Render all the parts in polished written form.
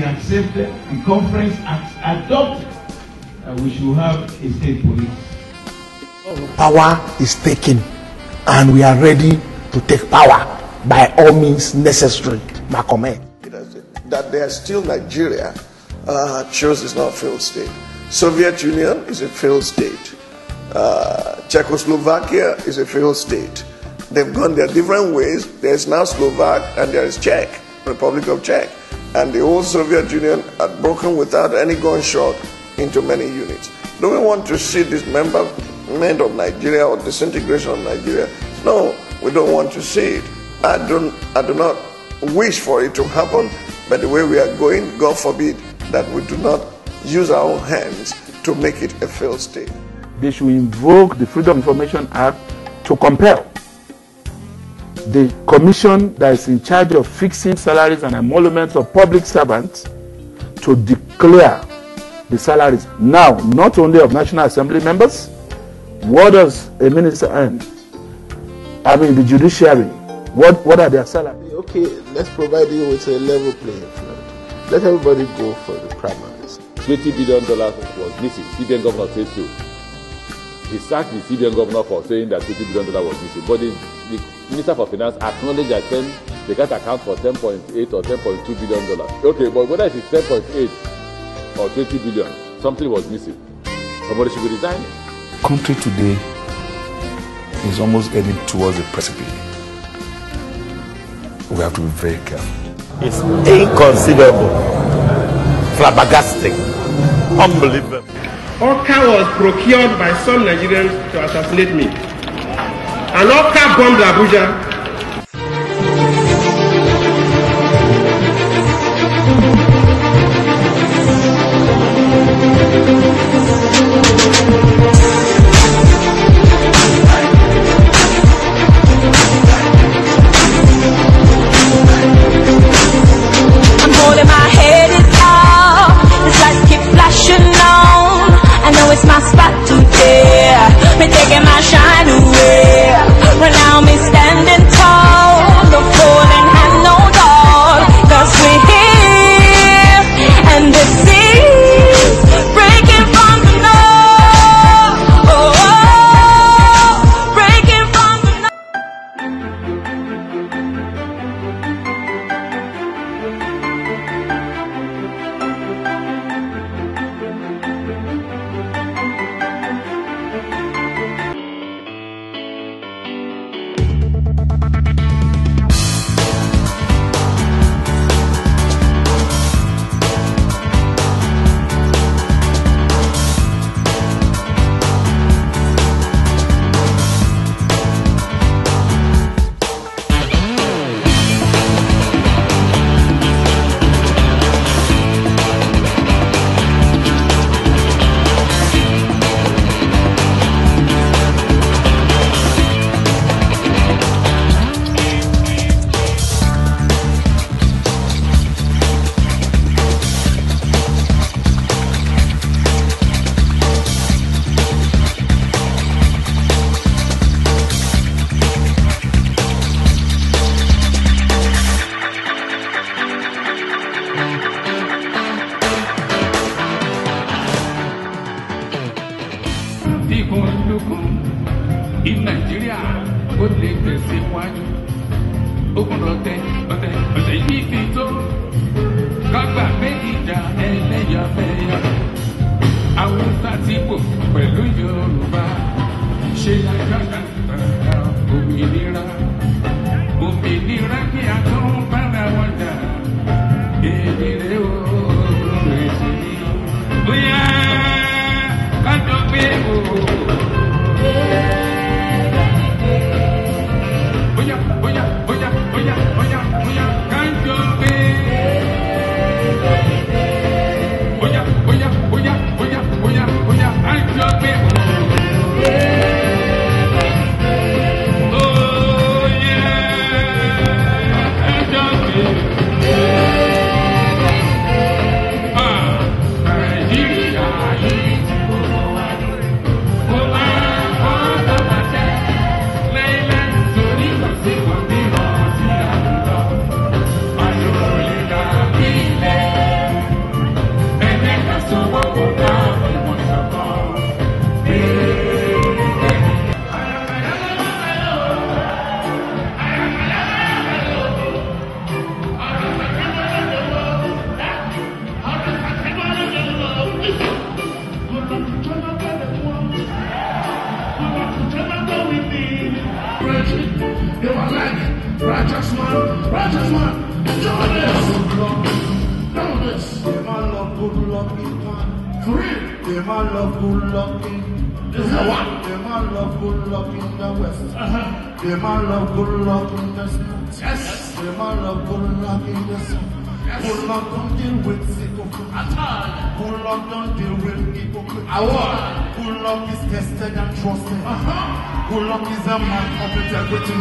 accepted, the conference adopted that we should have a state police. Power is taken, and we are ready to take power by all means necessary. My comment. That they are still Nigeria shows it's not a failed state. Soviet Union is a failed state. Czechoslovakia is a failed state. They've gone their different ways. There's now Slovak and there is Czech, Republic of Czech. And the old Soviet Union had broken without any gunshot into many units. Do we want to see dismemberment of Nigeria or disintegration of Nigeria? No, we don't want to see it. I do not wish for it to happen, but the way we are going, God forbid that we do not use our own hands to make it a failed state. They should invoke the Freedom of Information Act to compel the commission that is in charge of fixing salaries and emoluments of public servants to declare the salaries now, not only of National Assembly members. What does a minister earn? I mean, the judiciary. What are their salaries? Okay, let's provide you with a level playing field. Let everybody go for the primaries. $20 billion was missing. CBN governor said so. He sacked the CBN governor for saying that $20 billion was missing. But the Minister for Finance acknowledged that they can't account for $10.8 or $10.2 billion. Okay, but whether it is 10.8 or 20 billion, something was missing. Somebody should be resigning. Country today is almost heading towards a precipice. We have to be very careful. It's inconceivable, flabbergasting, unbelievable. Orca was procured by some Nigerians to assassinate me. An Orca bombed Abuja. It's my spot today. Me taking my shine away. But now me standing tall. No falling and no dog. 'Cause we're here. And the seas breaking from the north. Oh, oh, breaking from the north. In Nigeria, ó lè tẹ̀síwájú. Ogun ọ̀tẹ̀ yìí fi tó. Kágbà méjìjà ẹlẹ́yàmẹ̀yà. Haúsá ti pò pẹ̀lú Yorùbá. Ṣé àjọyọ̀ òmìnira? Òmìnira kí a tó bára wọn jà. Èdè rẹ̀ ó rẹ̀ sí. Bóyá kájọ gbé o. Righteous man, join us. They man love Goodluck. For real. They man love Goodluck. This is what? They man love Goodluck in the west. They man love Goodluck in the south. Yes. They man love Goodluck in the south. Yes. Goodluck don't deal with sycophants at all. Goodluck don't deal with hypocrites. Goodluck is tested and trusted. Goodluck is a man of integrity.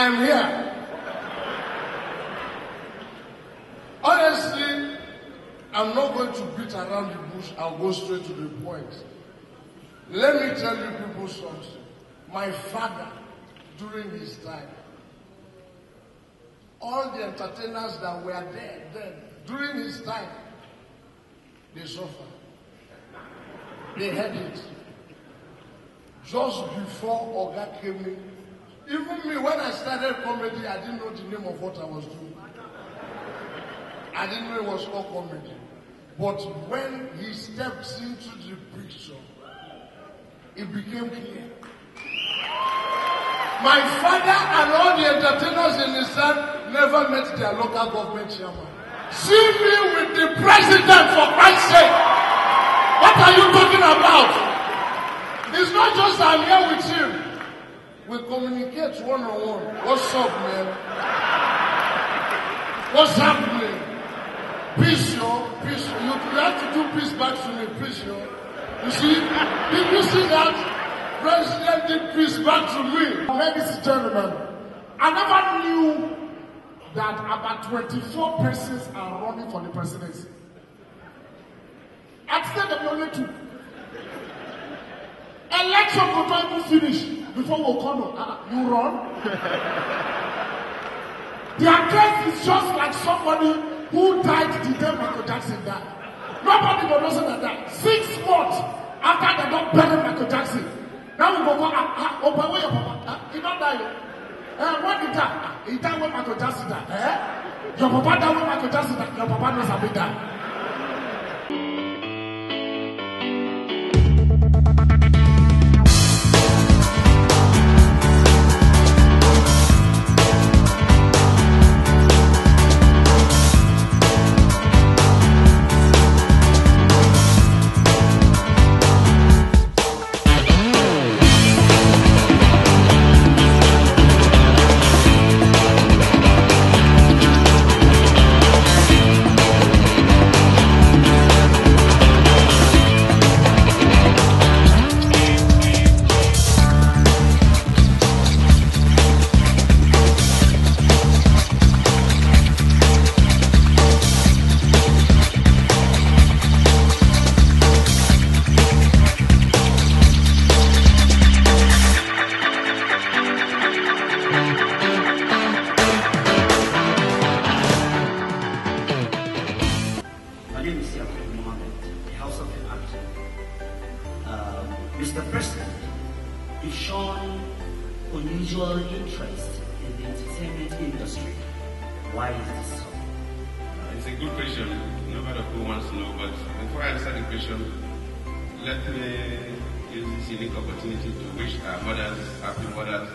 I'm here. Honestly, I'm not going to beat around the bush. I'll go straight to the point. Let me tell you people something. My father, during his time, all the entertainers that were there then, during his time, they suffered. They had it. Just before Oga came in, even me, when I started comedy, I didn't know the name of what I was doing. I didn't know it was called comedy. But when he stepped into the picture, it became clear. My father and all the entertainers in his time never met their local government chairman. See me with the president, for Christ's sake. What are you talking about? It's not just I'm here with him. We communicate one-on-one. What's up, man? What's happening? Peace, yo. Peace. You have to do peace back to me. Peace, yo. You see? Did you see that? President did peace back to me. Ladies and gentlemen, I never knew that about 24 persons are running for the presidency. I'd say there were only 2. Election will not even finish before we'll come. You run? Their case is just like somebody who died the day Michael Jackson died. Nobody will know that died. 6 months after they don't bury Michael Jackson. Now we go, oh, where your papa? He don't die. When he died? He died when Michael Jackson died. Your papa died when Michael Jackson died. Your papa knows how he died. Mr. President, you've shown unusual interest in the entertainment industry. Why is this so? It's a good question. Nobody who wants to know, but before I answer the question, let me use this unique opportunity to wish our mothers happy Mothers.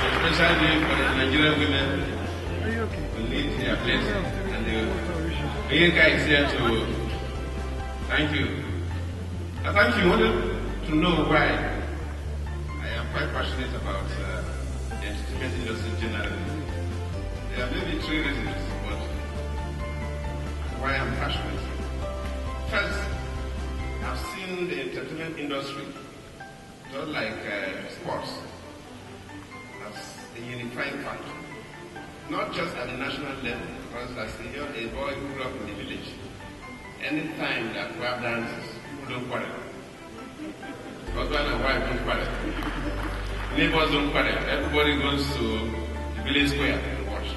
It's a special day for the Nigerian women who lead their place, and the Yinka is here to thank you. I thank you. Wanted to know why I am quite passionate about the entertainment industry generally. There are maybe 3 reasons, but why I'm passionate. First, I've seen the entertainment industry, not like sports, as a unifying factor. Not just at the national level, because as a boy who grew up in the village, anytime that we have dances, people don't quarrel. Husband and wife don't quarrel. Neighbors don't quarrel. Everybody goes to the village square and watch.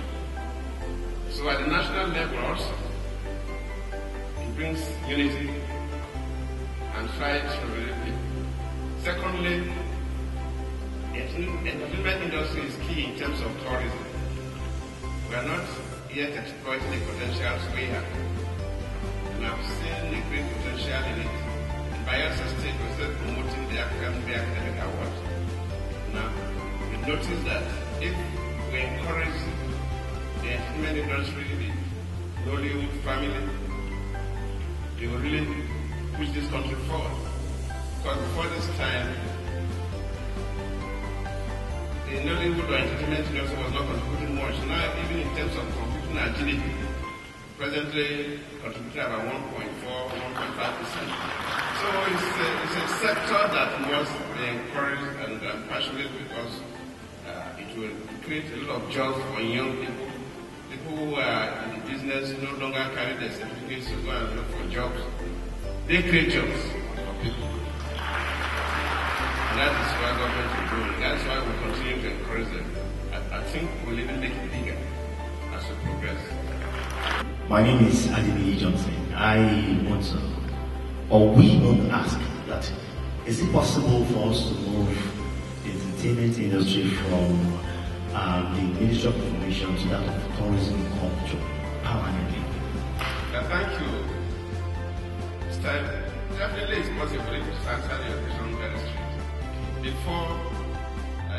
So at the national level also, it brings unity and fight rivalry. Secondly, the entertainment industry is key in terms of tourism. We are not yet exploiting the potentials we have. And I've seen a great potential in it. In Bayelsa State, we're still promoting the academic award. Now, we notice that if we encourage the entertainment industry, the Nollywood family, they will really push this country forward. Because before this time, the Nollywood or entertainment industry was not contributing much. Now, even in terms of computing agility, presently contributing about 1.4, 1.5%. So it's a sector that must be encouraged and passionate because it will create a lot of jobs for young people. People who are in the business no longer carry their certificates to go and look for jobs. They create jobs for people. And that is why government is doing. That's why we continue to encourage them. I think we'll even make it bigger as we progress. My name is Ebele Johnson. I want to, or we want to ask that, is it possible for us to move the entertainment industry from the Ministry of Information to that of Tourism and Culture permanently? Thank you. It's time. Definitely it's possible to answer your question very straight. Before,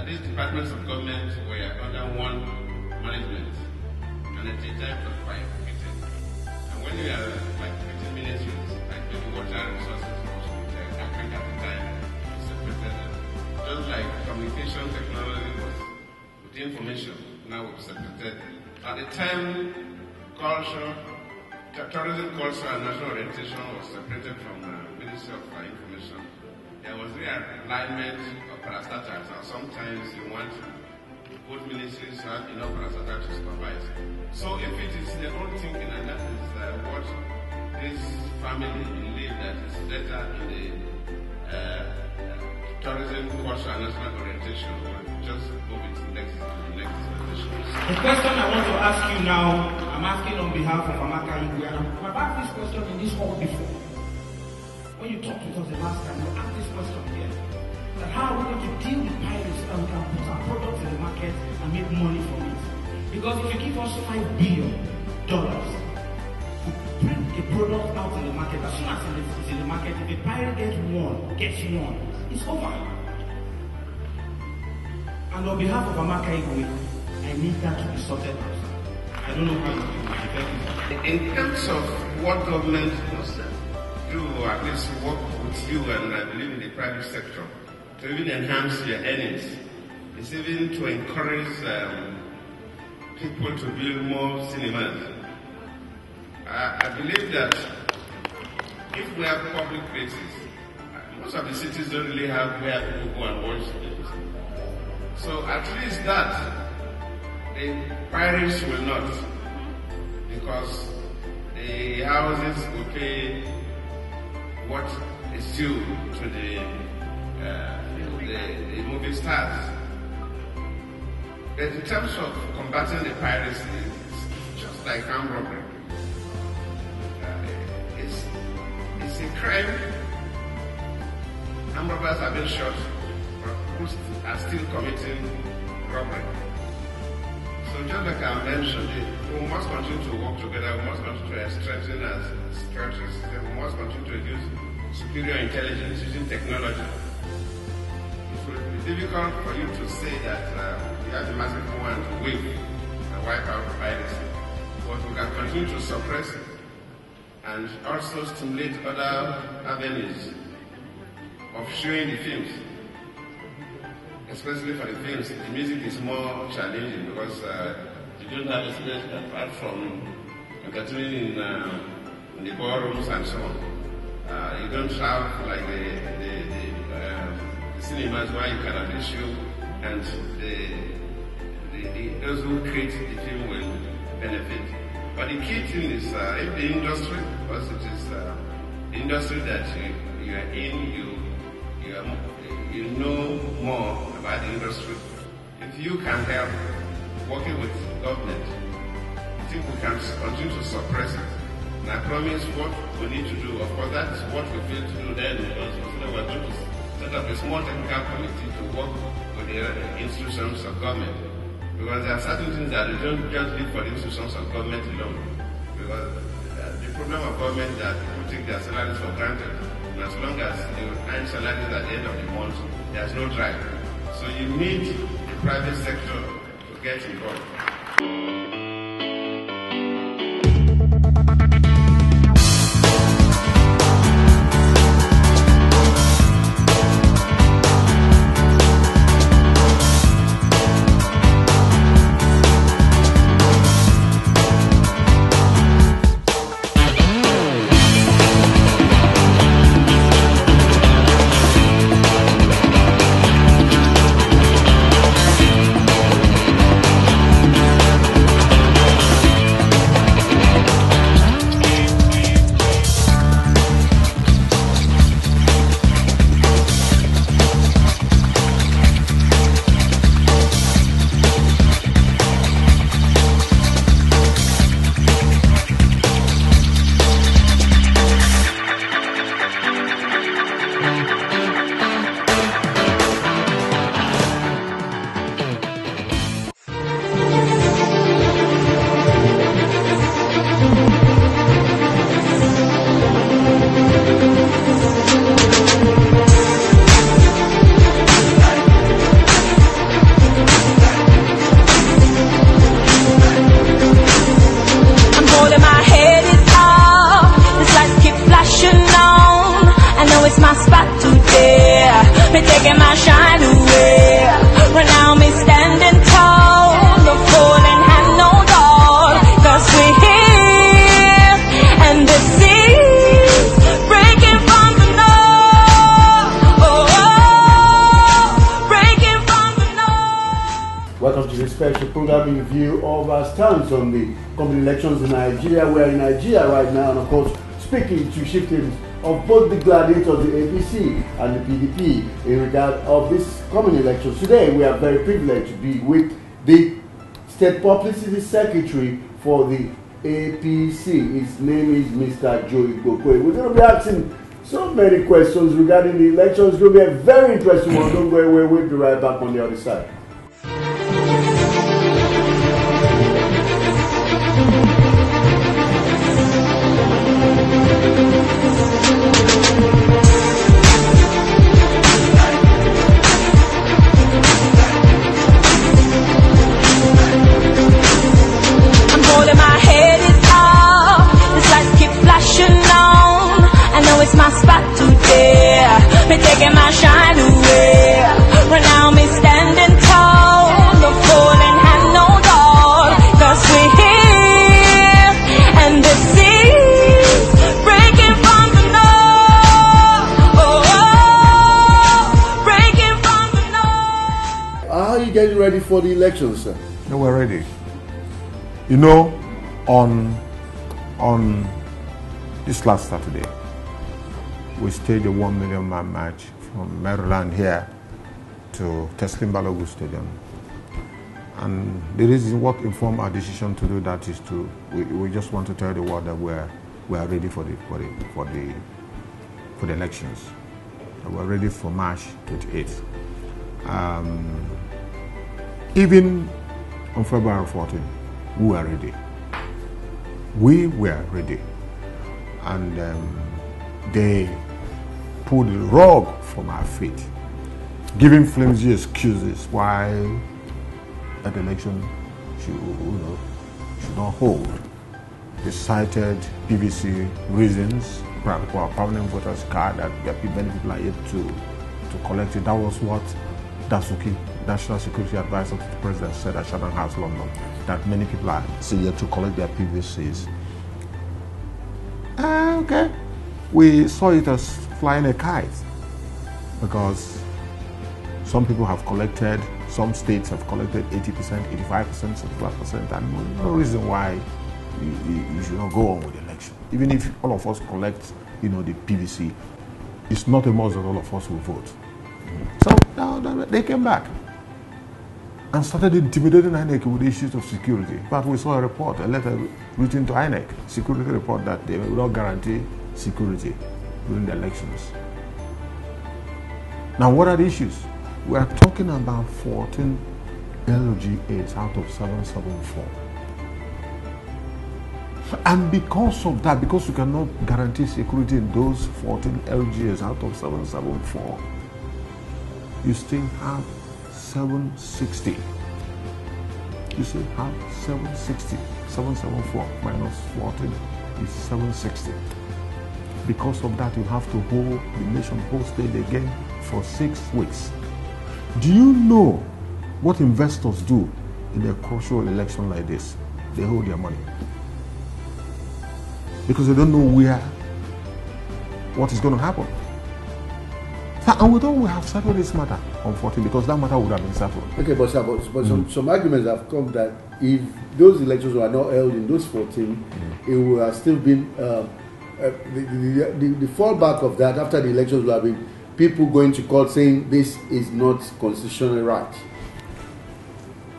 these departments of government were under one management, and at the time it was bifurcated. And when you are bifurcated ministries, like maybe water resources, I think at the time it's separated. Just like communication technology was with information, now it's separated. At the time, culture, tourism, culture, and national orientation was separated from the Ministry of Information. There was realignment of parastatals, and sometimes you want both ministries to have enough parastatals to supervise. So if it is the own thinking, and that is what this family believe that is better in the tourism, culture, and national orientation, we'll just move it to the next position. The question I want to ask you now, I'm asking on behalf of Amaka Igwe, and I've asked this question in this hall before. When you talked with us the last time, you asked this question here. That how are we going to deal with pirates and we can put our products in the market and make money from it? Because if you give us $5 billion to bring a product out in the market, as soon as it's in the market, if a pirate gets one, it's over. And on behalf of Amaka Igwe, I need that to be sorted out. I don't know how you do it. In terms of what government must do, at least work with you and I believe in the private sector to even enhance your earnings. It's even to encourage people to build more cinemas. I believe that if we have public places, most of the cities don't really have where people go and watch it. So at least that, the pirates will not, because the houses will pay what is due to the movie stars. But in terms of combating the piracy, it's just like armed robbery. It's a crime. Armed robbers have been shot, but who are still committing robbery. So just like I mentioned, we must continue to work together, we must continue to strengthen our security system, we must continue to use superior intelligence using technology. It will be difficult for you to say that we have the massive one to wave and wipe out piracy, but we can continue to suppress it and also stimulate other avenues of showing the films. Especially for the films, the music is more challenging because you don't have a space apart from entertaining in the ballrooms and so on. You don't have like the cinemas where you can actually show, and those who create the film will benefit. But the key thing is if the industry, because it is the industry that you are in, you know more about the industry. If you can help working with government, I think we can continue to suppress it. And I promise what we need to do, of course that's what we feel to do then, because we're going to set up a small technical committee to work with the institutions of government. Because there are certain things that we don't just leave for the institutions of government alone. Because the problem of government is that people take their salaries for granted. And as long as they earn salaries at the end of the month, there's no drive. So you need the private sector to get involved. me taking my shine away. But now me standing tall, the fallen have no door, 'cause we're here, and the seas breaking from the north, breaking from the north. Welcome to this special program in view of our stance on the coming elections in Nigeria. We are in Nigeria right now, and of course, speaking to chieftains of both the gladiators, the APC and the PDP, in regard of this coming elections. Today, we are very privileged to be with the State Publicity Secretary for the APC. His name is Mr. Joe Igbokwe. We're going to be asking so many questions regarding the elections. It's going to be a very interesting one. Don't go away. We'll be right back on the other side. It's my spot today, me taking my shine away. But now me standing tall, the fallen have no door, 'cause we're here, and the seas breaking from the north, breaking from the north. How are you getting ready for the elections, sir? No, we're ready. You know, on this last Saturday, we staged a 1 million man march from Maryland here to Teslim Balogu Stadium. And the reason what informed our decision to do that is we just want to tell the world that we are ready for the elections. We're ready for March 28th. Even on February 14th, we were ready. We were ready. And they pulled the rug from our feet, giving flimsy excuses why that election should not hold. They cited PVC reasons, permanent voters card, that many people are yet to collect it. That was what Dasuki, National Security Advisor to the President, said at Chatham House, London, that many people are still yet to collect their PVCs. Okay. We saw it as flying a kite, because some people have collected, some states have collected 80%, 85%, 75%, and no reason why you should not go on with the election. Even if all of us collect, the PVC, it's not a must that all of us will vote. So now they came back and started intimidating INEC with issues of security. But we saw a letter written to INEC, security report, that they will not guarantee security during the elections. Now, what are the issues? We are talking about 14 LGAs out of 774. And because of that, because you cannot guarantee security in those 14 LGAs out of 774, you still have 760. You still have 760. 774 minus 14 is 760. Because of that, you have to hold the nation hostage again for 6 weeks. Do you know what investors do in a crucial election like this? They hold their money, because they don't know what is going to happen. And we thought we have settled this matter on 14, because that matter would have been settled. Okay, but some arguments have come that if those elections were not held in those 14, it would have still been the fallback of that after the elections would have been people going to court saying this is not constitutionally right.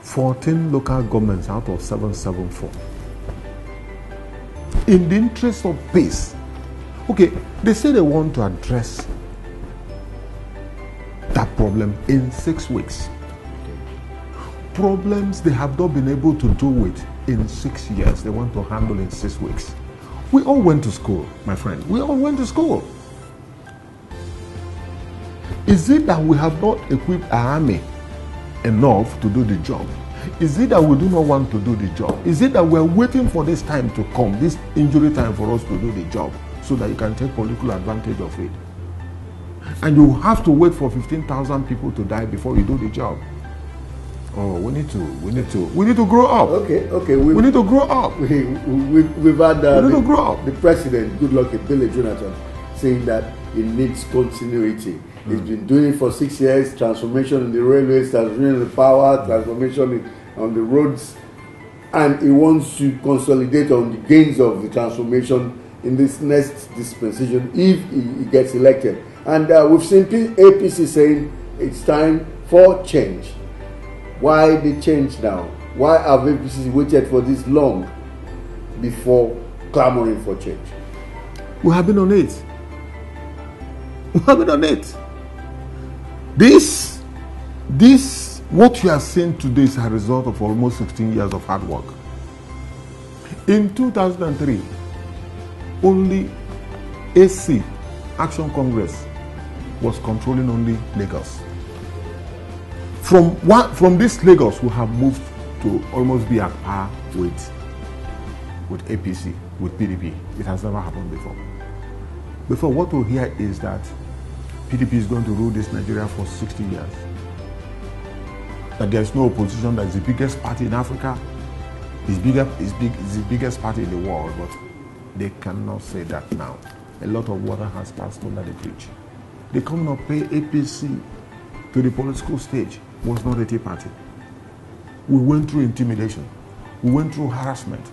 14 local governments out of 774. In the interest of peace. Okay, they say they want to address that problem in 6 weeks. Problems they have not been able to do it in 6 years, they want to handle in 6 weeks. We all went to school, my friend. We all went to school. Is it that we have not equipped our army enough to do the job? Is it that we do not want to do the job? Is it that we are waiting for this time to come, this injury time for us to do the job, so that you can take political advantage of it? And you have to wait for 15,000 people to die before you do the job. Oh, we need to grow up. Okay. We need to grow up. We've had the president, Goodluck Ebele Jonathan, saying that it needs continuity. He's been doing it for 6 years, transformation in the railways, transformation in the power, transformation on the roads, and he wants to consolidate on the gains of the transformation in this next dispensation if he gets elected. And we've seen APC saying it's time for change. Why the change now? Why have APC waited for this long before clamoring for change? We have been on it. We have been on it. This, what you are seeing today is a result of almost 16 years of hard work. In 2003, only AC, Action Congress, was controlling only Lagos. From this Lagos, we have moved to almost be at par with APC, with PDP. It has never happened before. Before, what we hear is that PDP is going to rule this Nigeria for 60 years. That there is no opposition, that is the biggest party in Africa, is the biggest party in the world, but they cannot say that now. A lot of water has passed under the bridge. The coming of APC to the political stage was not a tea party. We went through intimidation. We went through harassment.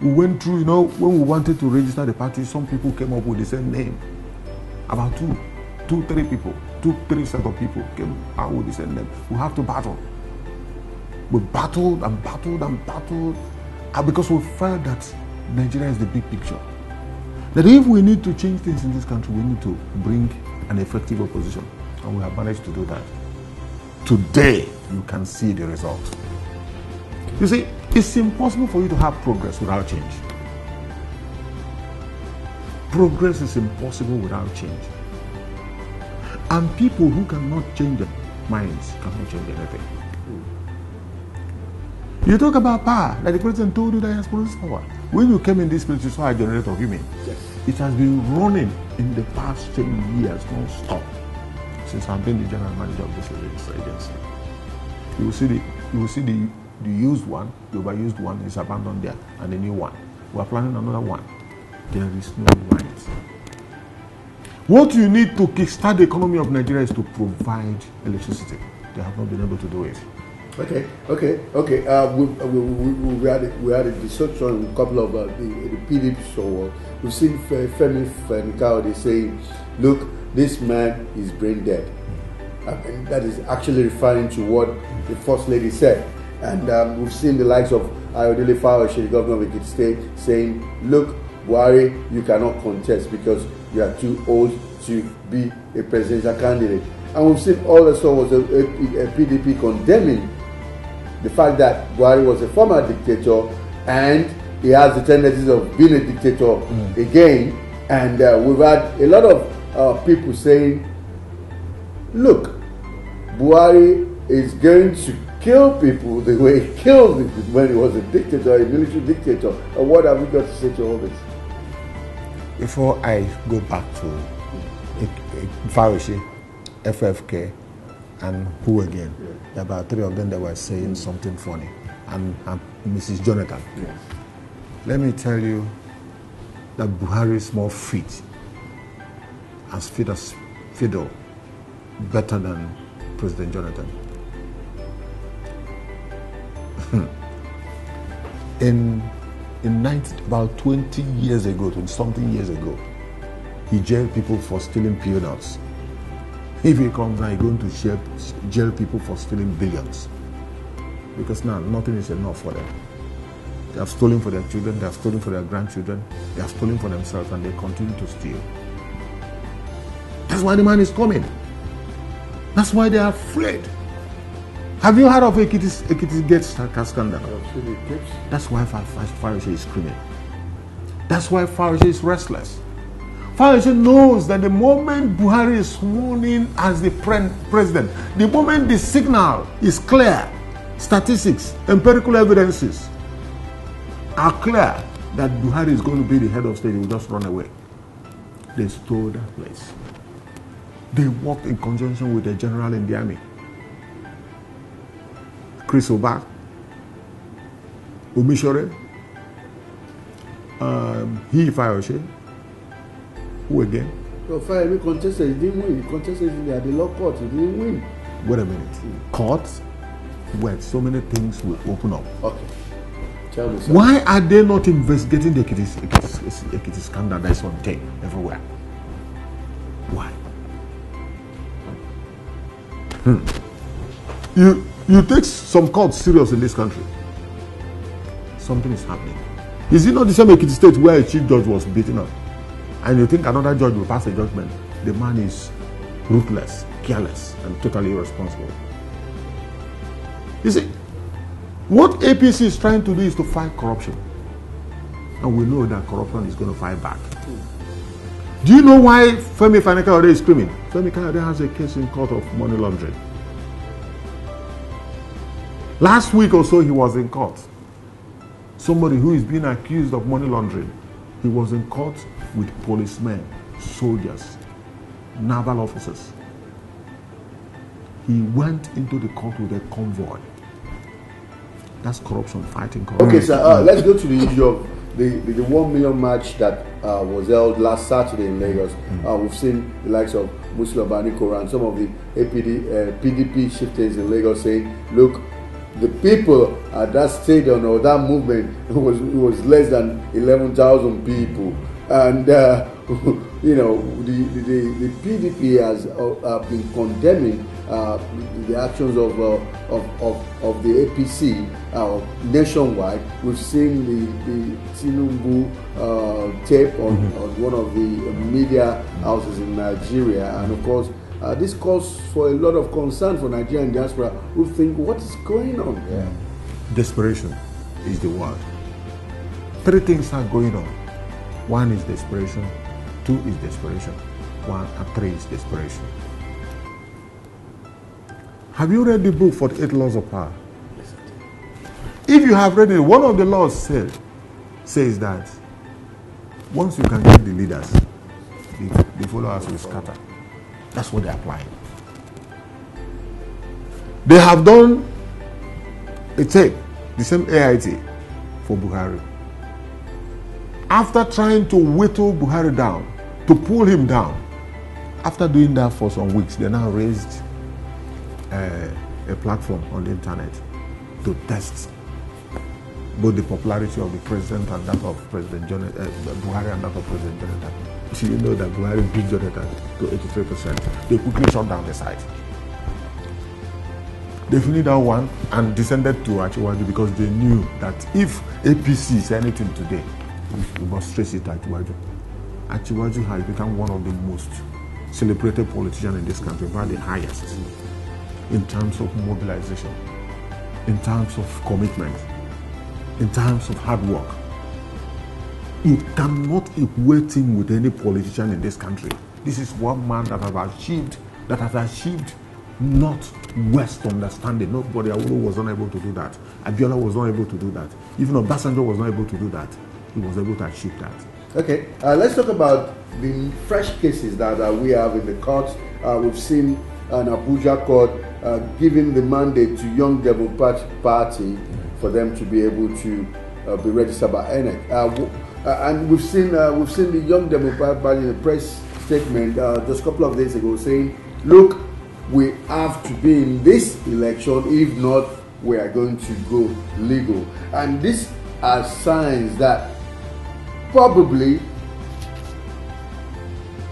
We went through, when we wanted to register the party, some people came up with the same name. About three set of people came out with the same name. We have to battle. We battled and battled and battled because we felt that Nigeria is the big picture. That if we need to change things in this country, we need to bring an effective opposition. And we have managed to do that. Today, you can see the result. You see, it's impossible for you to have progress without change. Progress is impossible without change. And people who cannot change their minds cannot change anything. You talk about power, like the president told you that he has produced power. When you came in this place, you saw a generator of human. Yes. It has been running in the past 10 years, non-stop, since I've been the general manager of this agency. You will see the used one, the overused one is abandoned there, and the new one. We are planning another one. There is no lines. What you need to kickstart the economy of Nigeria is to provide electricity. They have not been able to do it. Okay. We had a discussion with a couple of the PDP show. We've seen Femi Fani saying, look, this man is brain dead. And that is actually referring to what the First Lady said. And we've seen the likes of Ayodele Fayose, the governor of Ekiti State, saying, look, Buhari, you cannot contest because you are too old to be a presidential candidate. And we've seen all the was a PDP condemning the fact that Buhari was a former dictator and he has the tendencies of being a dictator again. And we've had a lot of people saying, look, Buhari is going to kill people the way he killed people when he was a dictator, a military dictator. And what have we got to say to all this? Before I go back to Fayose, FFK, and who again? Yeah. There were about three of them that were saying something funny. And Mrs. Jonathan. Yes. Let me tell you that Buhari is more fit as fiddle, better than President Jonathan. About 20 years ago, 20-something years ago, he jailed people for stealing peanuts. If he comes now, he's going to jail people for stealing billions. Because now, nothing is enough for them. They have stolen for their children, they have stolen for their grandchildren, they have stolen for themselves, and they continue to steal. That's why the man is coming. That's why they are afraid. Have you heard of Ekiti Gate scandal? That's why Fayose is screaming. That's why Fayose is restless. Fayose knows that the moment Buhari is sworn in as the president, the moment the signal is clear, statistics, empirical evidences are clear that Buhari is going to be the head of state, he will just run away. They stole that place. They worked in conjunction with the general in the army. Chris Obak, Omishore, Fayoshe, who again? So Fayemi contested, he didn't win. He contested at the law court, he didn't win. Wait a minute. Courts, where so many things will open up. Okay. Tell me something. Why are they not investigating the Ekiti scandal that is on tape everywhere? Why? You take some courts serious in this country. Something is happening. Is it not the same Ekiti state where a chief judge was beaten up? And you think another judge will pass a judgment? The man is ruthless, careless, and totally irresponsible. You see, what APC is trying to do is to fight corruption. And we know that corruption is going to fight back. Do you know why Femi Fani-Kayode is screaming? Femi Kayode has a case in court of money laundering. Last week or so, he was in court. Somebody who is being accused of money laundering. He was in court with policemen, soldiers, naval officers. He went into the court with a convoy. That's corruption, fighting corruption. Okay, sir, let's go to the issue of the 1 million march that was held last Saturday in Lagos. We've seen the likes of Muslim Banikora and some of the PDP shifters in Lagos saying, look, the people at that stadium or that movement was less than 11,000 people, and you know the PDP has been condemning the actions of the APC nationwide. We've seen the Tinubu tape on one of the media houses in Nigeria, and of course. This calls for a lot of concern for Nigerian diaspora who think, what is going on here? Desperation is the word. Three things are going on. One is desperation, two is desperation, and three is desperation. Have you read the book 48 Laws of Power? Yes, I did. If you have read it, one of the laws says that once you can get the leaders, the followers will scatter. That's what they're applying. They have done a tape, the same AIT for Buhari. After trying to whittle Buhari down, to pull him down, after doing that for some weeks, they now raised a platform on the internet to test both the popularity of the president and that of President Buhari and that of President Jonathan. So you know that Buhari beat Jonathan to 83%. They quickly shut down the site. They finished that one and descended to Achiwaju because they knew that if APC is anything today, we must trace it to Achiwaju. Achiwaju has become one of the most celebrated politicians in this country, by the highest, in terms of mobilization, in terms of commitment, in terms of hard work. It cannot equate him with any politician in this country. This is one man that has achieved North-West understanding. Nobody was not able to do that. Abiola was not able to do that. Even Obasanjo was not able to do that. He was able to achieve that. Okay, let's talk about the fresh cases that we have in the courts. We've seen an Abuja court giving the mandate to Young Democratic Party for them to be able to be registered by INEC. And we've seen the Young Democratic Party in a press statement just a couple of days ago saying, look, we have to be in this election, if not, we are going to go legal. And these are signs that probably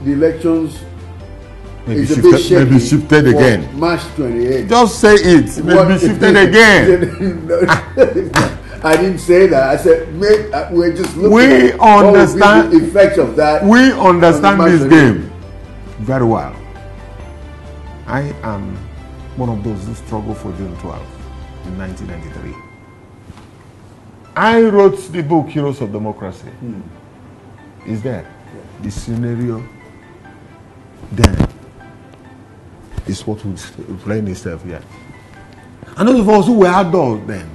the elections maybe shifted again. March 28th. Just say it. Maybe shifted again. I didn't say that. I said we're just looking we at understand the effect of that. We understand this game very well. I am one of those who struggled for June 12 in 1993. I wrote the book Heroes of Democracy. Is there? Yeah. The scenario then is what would explain itself here. And those of us who were adults then,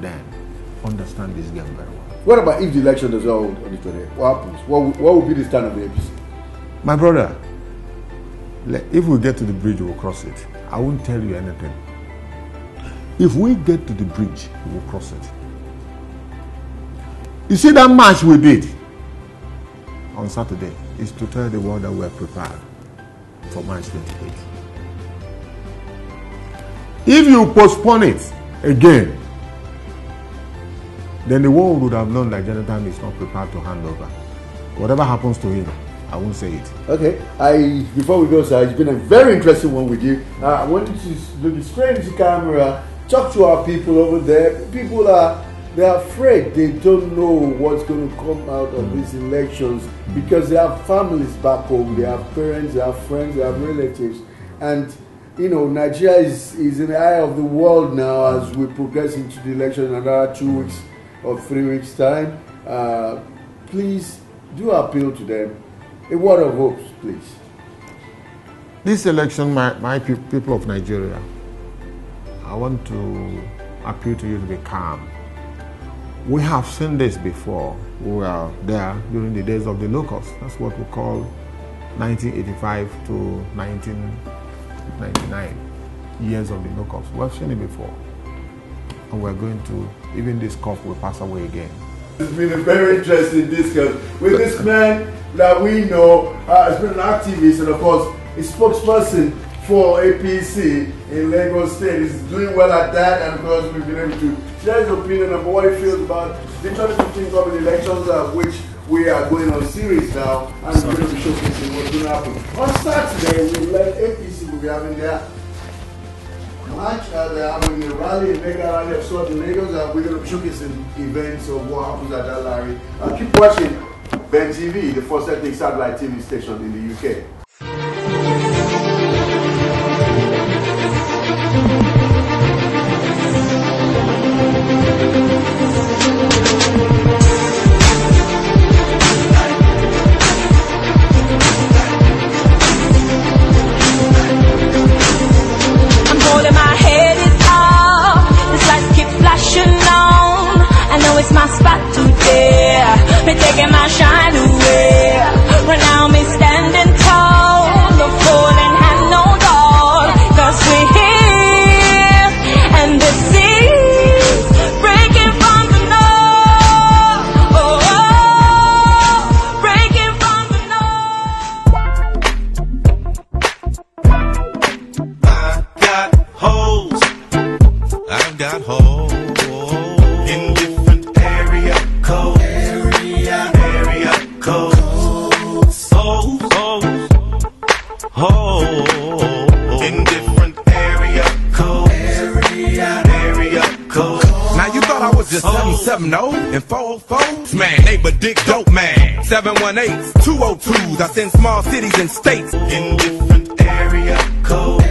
then understand this game very well. What about if the election does not hold on the 28th? What happens? What will be the stand of the APC? My brother, If we get to the bridge, we'll cross it. I won't tell you anything. If we get to the bridge, we will cross it. You see that march we did on Saturday is to tell the world that we are prepared for March 28. If you postpone it again, then the world would have known that Jonathan is not prepared to hand over. Whatever happens to him, I won't say it. Okay. Before we go, sir, it's been a very interesting one with you. I want you to look straight into the camera, talk to our people over there. People they're afraid. They don't know what's going to come out of these elections because they have families back home. They have parents, they have friends, they have relatives. And, you know, Nigeria is in the eye of the world now as we progress into the election in another 2 weeks or 3 weeks' time. Please do appeal to them. A word of hope, please. This election, my people of Nigeria, I want to appeal to you to be calm. We have seen this before. We were there during the days of the locusts. That's what we call 1985 to 1999 years of the locusts. We have seen it before. And we're going to, even this cough will pass away again. It's been a very interesting discussion with this man that we know has been an activist and of course a spokesperson for APC in Lagos State. He's doing well at that, and of course we've been able to share his opinion on what he feels about the 2015 government elections, which we are going on series now, and we're going to be showcasing what's going to happen. On Saturday, we let APC will be having their march, they're having a rally, a mega rally of sorts in Lagos, and we're going to be showcasing events of what happens at that rally. Keep watching Ben TV, the first ethnic satellite TV station in the UK. It's my spot today. Me taking my shine away. Right now me standing tall. No falling, have no door. 'Cause we're here, and the seas breaking from the north. Oh, breaking from the north. I got holes. I've got holes. In different area code. Now you thought I was just 770 and 404? Man, neighbor dick dope man. 718s, 202s. I send small cities and states. In different area code.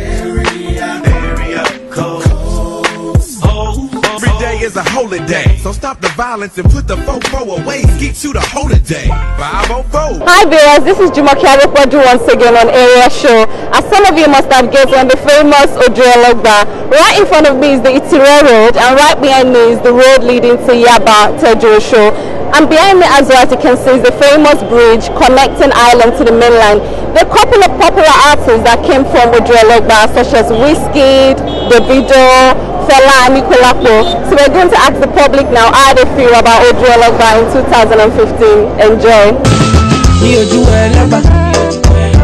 Every day is a holiday, so stop the violence and put the fofo away. Get you the holiday. 504. Hi viewers, this is Goodluck once again on Area Show. As some of you must have guessed, on the famous OJUELEGBA. Right in front of me is the Itire Road, and right behind me is the road leading to Yaba Tejo Show. And behind me as well, as you can see, is the famous bridge connecting Ireland to the mainland. There are a couple of popular artists that came from OJUELEGBA, such as Wizkid, Davido, Fela and Nicolapo. So we're going to ask the public now how they feel about OJUELEGBA in 2015. Enjoy.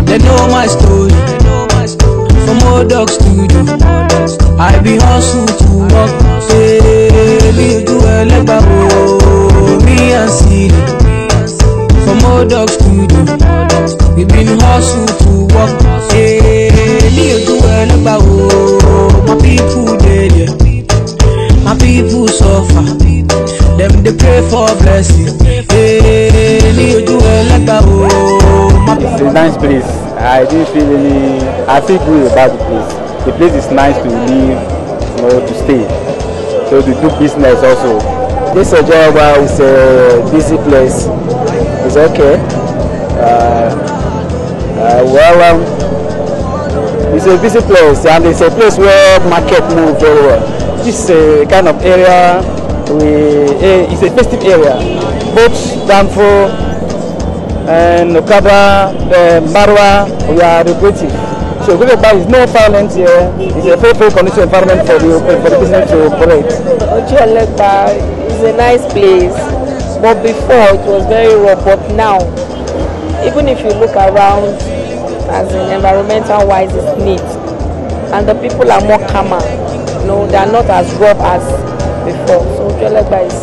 They know my story. From old dog studio, I be hustle to work. OJUELEGBA, oh, me and Siri. From old dog studio, we been hustle to work. OJUELEGBA, oh, my people dead, my people suffer. Them they pray for blessing. OJUELEGBA, oh, my people. It's a nice place. I didn't feel any. I feel good about the place. The place is nice to live, you know, to stay, so to do business also. This OJUELEGBA is a busy place. It's okay. It's a busy place, and it's a place where market move very well. This is a kind of area. It's a festive area. Both Danfo and Okada, Marwa, we are decorative. So Goodluck is no violent here. It's a very conducive environment for the business to operate. OJUELEGBA is a nice place, but before it was very rough. But now, even if you look around, as in environmental wise, it's neat, and the people are more calmer. You know, they are not as rough as before. So OJUELEGBA is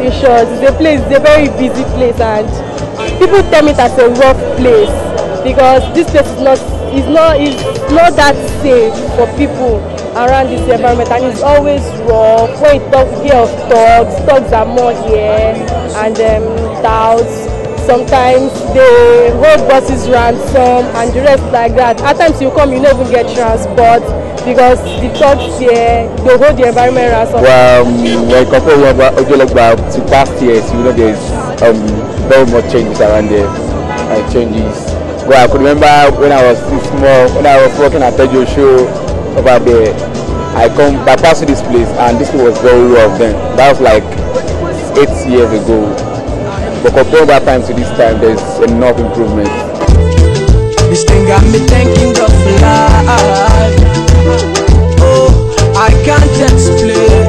in short, it's a place, it's a very busy place, and people term it as a rough place because this place is not that safe for people around this environment, and it's always rough. When you hear of thugs are more here, and doubts. Sometimes they hold buses ransom and the rest like that. At times you come, you don't even get transport because the thugs here, they hold the environment ransom. Well, when you compare OJUELEGBA to past years, you know there's very much changes around there. Changes. Well, I could remember when I was small, when I was working at the Show over there, I passed to this place and this place was very rough then. That was like 8 years ago. But compared that time to this time, there's enough improvement. This thing got me thinking of life. Oh, I can't explain.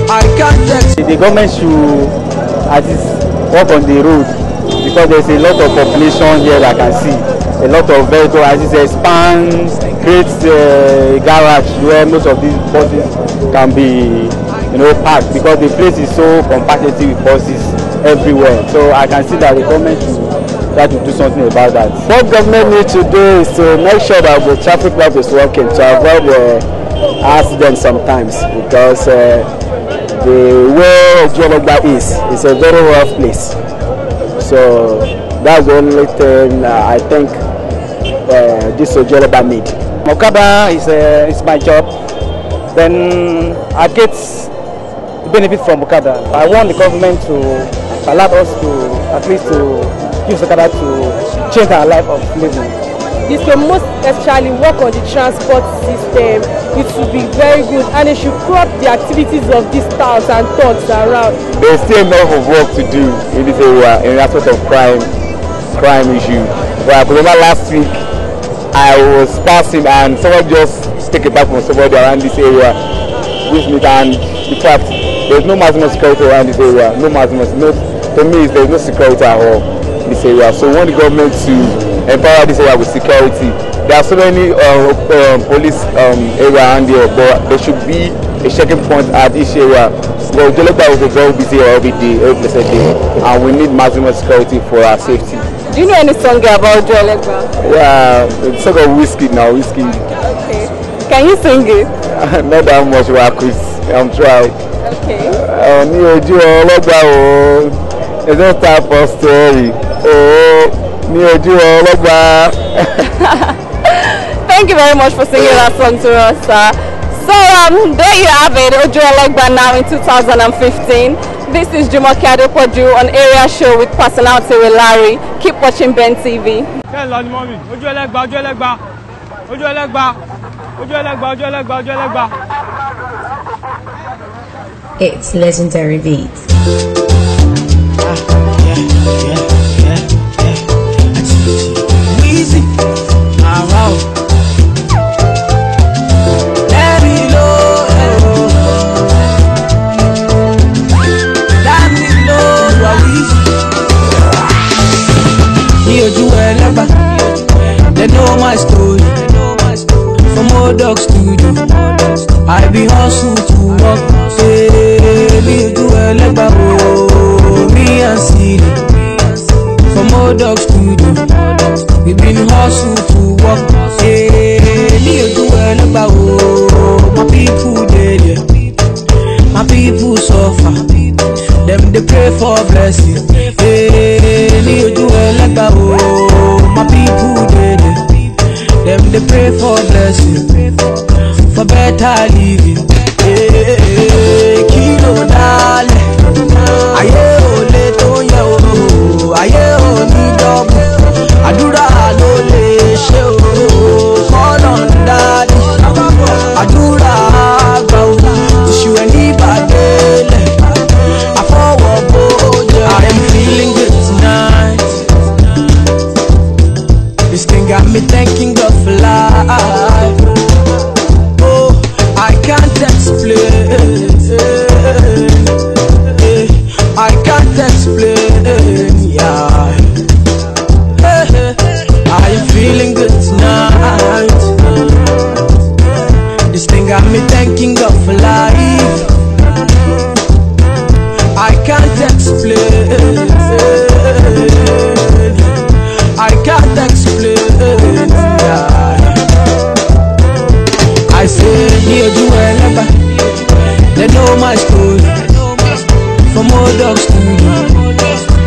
I can't explain. The government should at least work on the road because there's a lot of population here that I can see. A lot of vehicles, as it expands, creates a garage where most of these buses can be, parked because the place is so compacted with buses everywhere. So I can see that the government should try to do something about that. What government needs to do is to make sure that the traffic light is working to avoid accidents sometimes because the way OJUELEGBA is a very rough place. So that's the only thing I think this OJUELEGBA need. Okada is my job. Then I get benefit from Okada. I want the government to allow us to at least to use Okada to change our life of living. This will most especially work on the transport system. It should be very good, and it should crop the activities of these towns and thugs around. There's still enough of work to do in this area in the aspect of crime issue. Well, I remember last week I was passing and someone just take a back from somebody around this area with me, and in fact there's no maximum security around this area. To me there's no security at all in this area. So we want the government to empower this area with security. There are so many police area around here, but there should be a checking point at each area. Well, OJUELEGBA is a very busy every blessed day, and we need maximum security for our safety. Do you know any song about OJUELEGBA? Yeah, it's sort of whiskey now, whiskey. Okay. Can you sing it? Not that much, but I'm trying. Okay. OJUELEGBA, it's not time for story. OJUELEGBA. Thank you very much for singing that song to us, sir. So there you have it, OJUELEGBA now in 2015. This is Jumoke Adepoju on Area Show with personality with Larry. Keep watching Ben TV. It's legendary beats. Easy. OJUELEGBA, they know my story. From old dogs to do, I be hustle to work. Hey, OJUELEGBA, oh, me and City. From old dogs to do, we been hustle to work. Hey, OJUELEGBA, oh, my people dead, my people suffer. Them they pray for blessing. Hey, OJUELEGBA, oh, my people dead. Them they pray for blessing, for better living. Hey, kilo dale, aye ole to ye o, aye oni double. Adura lo le she o, call on daddy. Adura agba o, issue any badele. I am feeling good tonight. got me thanking God for life. Oh, I can't explain. I can't explain, yeah. I am feeling good tonight. This thing got me thanking God for life. I can't explain. I can't explain, yeah. I say, here OJUELEGBA, they know my story. From old dogs to you,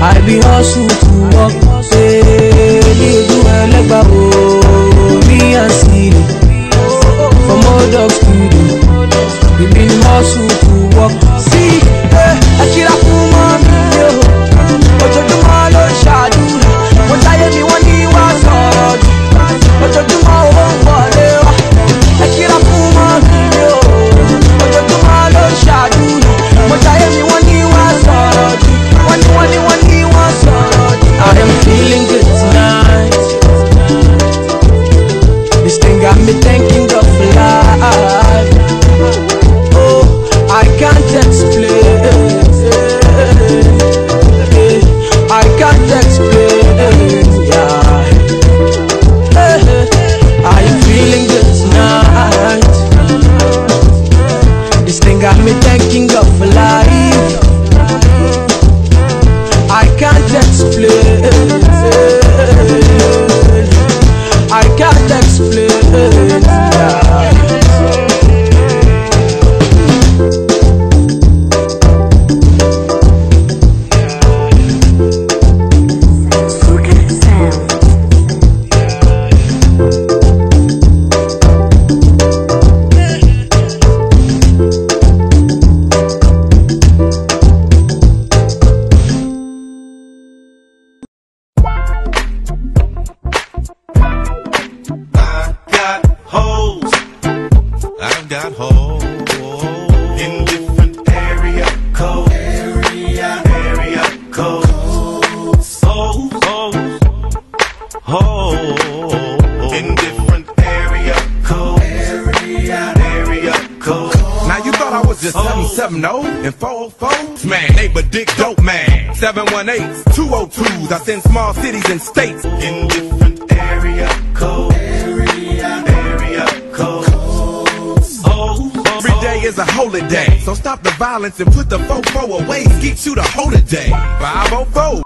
I be hustle to walk. Say, here OJUELEGBA, oh, me and Silly. From old dogs to you, we been hustle to walk. See, I kill a woman, yo. But you do my own shadow. What I am, you want me was hard. But you do my own body. I kill a woman, yo. But you do my own shadow. What I am, you want me was hard. One, he was hard. I am feeling good tonight. This thing got me thanking God for life. Oh, I can't explain. I can't explain, yeah. I am feeling good tonight. This thing got me thanking God for life. I can't explain. I can't explain, yeah. And 404s, man, neighbor dick dope man. 718s, 202s, I send small cities and states in different area codes. Area codes. Every day is a holiday, so stop the violence and put the 4-4 away. Get you the holiday. 504.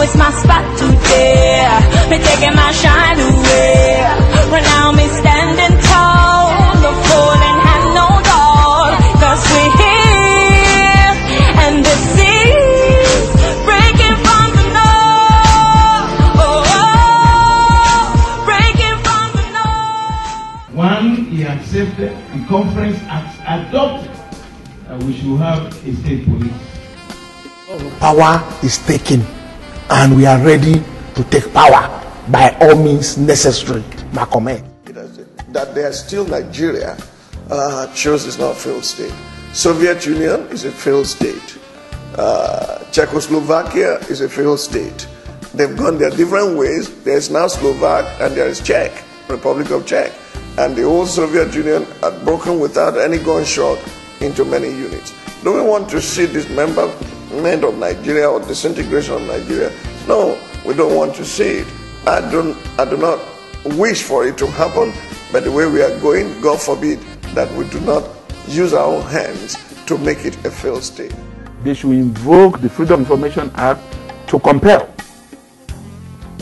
It's my spot today. Me taking my shine away. Right now me standing tall. No falling and no door. Cause we're here. And the seas breaking from the north. Oh, breaking from the north. One, he accepted the conference adopted that we should have a state police. Power is taken. And we are ready to take power by all means necessary. My comment. That they are still Nigeria shows it's not a failed state. Soviet Union is a failed state. Czechoslovakia is a failed state. They've gone their different ways. There's now Slovak and there is Czech, Republic of Czech. And the old Soviet Union had broken without any gunshot into many units. Do we want to see dismemberment of Nigeria or disintegration of Nigeria? No, we don't want to see it. I do not wish for it to happen, but the way we are going, God forbid that we do not use our own hands to make it a failed state. They should invoke the Freedom of Information Act to compel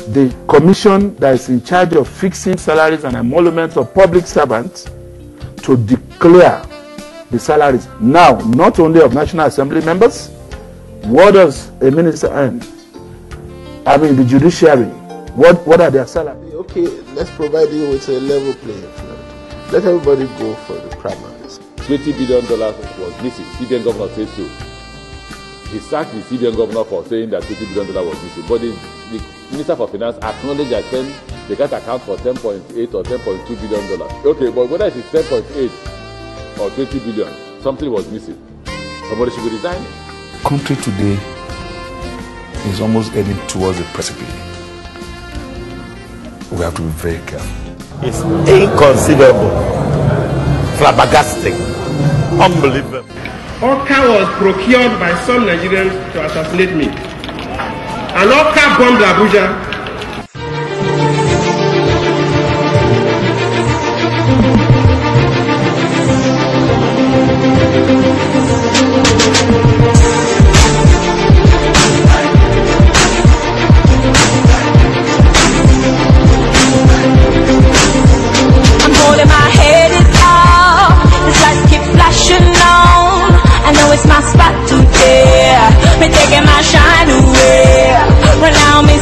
the commission that is in charge of fixing salaries and emoluments of public servants to declare the salaries now, not only of National Assembly members. What does a minister earn? I mean, the judiciary. What are their salaries? Okay, let's provide you with a level playing field. Let everybody go for the primaries. $20 billion was missing. CBN governor said so. He sacked the CBN governor for saying that $20 billion was missing. But the Minister for Finance acknowledged that they can't account for $10.8 or $10.2 billion. Okay, but whether it's 10.8 or 20 billion, something was missing. Somebody should be resigning. Country today is almost heading towards a precipice. We have to be very careful. It's inconceivable, flabbergasting, unbelievable. Orca was procured by some Nigerians to assassinate me. And Orca bombed Abuja. I'm holding my head is up. The lights keep flashing on. I know it's my spot today. Me taking my shine away. Well, now me